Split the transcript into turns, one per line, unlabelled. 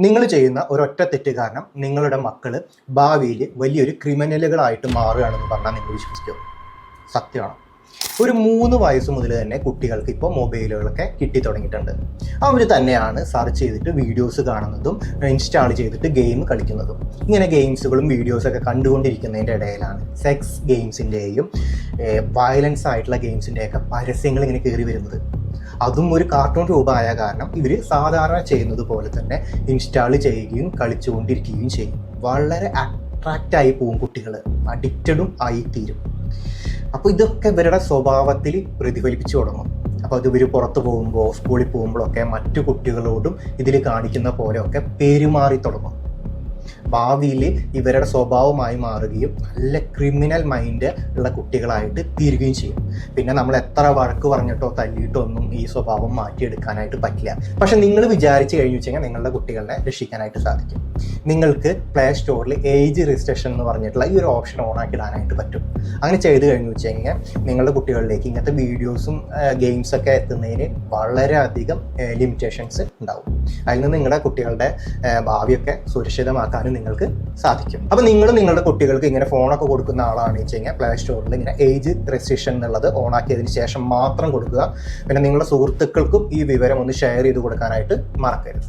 നിങ്ങൾ ചെയ്യുന്ന ഒരൊറ്റ തെറ്റ് കാരണം നിങ്ങളുടെ മക്കൾ ഭാവിയിൽ വലിയൊരു ക്രിമിനലുകളായിട്ട് മാറുകയാണെന്ന് പറഞ്ഞാൽ നിങ്ങൾ വിശ്വസിക്കും. സത്യമാണ്. ഒരു 3 വയസ്സ് മുതൽ തന്നെ കുട്ടികൾക്ക് ഇപ്പോൾ മൊബൈലുകളൊക്കെ കിട്ടി തുടങ്ങിയിട്ടുണ്ട്. അവർ തന്നെയാണ് സെർച്ച് ചെയ്തിട്ട് വീഡിയോസ് കാണുന്നതും ഇൻസ്റ്റാൾ ചെയ്തിട്ട് ഗെയിം കളിക്കുന്നതും. ഇങ്ങനെ ഗെയിംസുകളും വീഡിയോസൊക്കെ കണ്ടുകൊണ്ടിരിക്കുന്നതിൻ്റെ ഇടയിലാണ് സെക്സ് ഗെയിംസിൻ്റെയും വയലൻസ് ആയിട്ടുള്ള ഗെയിംസിൻ്റെയൊക്കെ പരസ്യങ്ങൾ ഇങ്ങനെ കയറി വരുന്നത്. അതും ഒരു കാർട്ടൂൺ രൂപമായ കാരണം ഇവർ സാധാരണ ചെയ്യുന്നത് പോലെ തന്നെ ഇൻസ്റ്റാൾ ചെയ്യുകയും കളിച്ചുകൊണ്ടിരിക്കുകയും ചെയ്യും. വളരെ അട്രാക്റ്റായി പോകും കുട്ടികൾ, അഡിക്റ്റഡും ആയി തീരും. അപ്പോൾ ഇതൊക്കെ ഇവരുടെ സ്വഭാവത്തിൽ പ്രതിഫലിപ്പിച്ചു തുടങ്ങും. അപ്പോൾ അത് ഇവർ പുറത്ത് പോകുമ്പോൾ സ്കൂളിൽ പോകുമ്പോഴൊക്കെ മറ്റു കുട്ടികളോടും ഇതിൽ കാണിക്കുന്ന പോലെയൊക്കെ പെരുമാറി തുടങ്ങും. ഭാവിയിൽ ഇവരുടെ സ്വഭാവമായി മാറുകയും നല്ല ക്രിമിനൽ മൈൻഡ് ഉള്ള കുട്ടികളായിട്ട് തീരുകയും ചെയ്യും. പിന്നെ നമ്മൾ എത്ര വഴക്ക് പറഞ്ഞിട്ടോ തല്ലിയിട്ടോ ഒന്നും ഈ സ്വഭാവം മാറ്റിയെടുക്കാനായിട്ട് പറ്റില്ല. പക്ഷെ നിങ്ങൾ വിചാരിച്ചു കഴിഞ്ഞു വെച്ച് കഴിഞ്ഞാൽ നിങ്ങളുടെ കുട്ടികളെ രക്ഷിക്കാനായിട്ട് സാധിക്കും. നിങ്ങൾക്ക് പ്ലേ സ്റ്റോറിൽ ഏജ് രജിസ്ട്രേഷൻ എന്ന് പറഞ്ഞിട്ടുള്ള ഈ ഒരു ഓപ്ഷൻ ഓണാക്കി ഇടാനായിട്ട് പറ്റും. അങ്ങനെ ചെയ്ത് കഴിഞ്ഞു വെച്ച് കഴിഞ്ഞാൽ നിങ്ങളുടെ കുട്ടികളിലേക്ക് ഇങ്ങനത്തെ വീഡിയോസും ഗെയിംസൊക്കെ എത്തുന്നതിന് വളരെയധികം ലിമിറ്റേഷൻസ് ഉണ്ടാവും. അതിൽ നിന്ന് നിങ്ങളുടെ കുട്ടികളുടെ ഭാവിയൊക്കെ സുരക്ഷിതമാക്കാനും നിങ്ങൾക്ക് സാധിക്കും. അപ്പോൾ നിങ്ങളുടെ കുട്ടികൾക്ക് ഇങ്ങനെ ഫോണൊക്കെ കൊടുക്കുന്ന ആളാണെന്ന് വെച്ച് കഴിഞ്ഞാൽ പ്ലേ സ്റ്റോറിൽ ഇങ്ങനെ ഏജ് റെസ്ട്രിക്ഷൻ എന്നുള്ളത് ഓണാക്കിയതിന് ശേഷം മാത്രം കൊടുക്കുക. പിന്നെ നിങ്ങളുടെ സുഹൃത്തുക്കൾക്കും ഈ വിവരം ഒന്ന് ഷെയർ ചെയ്ത് കൊടുക്കാനായിട്ട് മറക്കരുത്.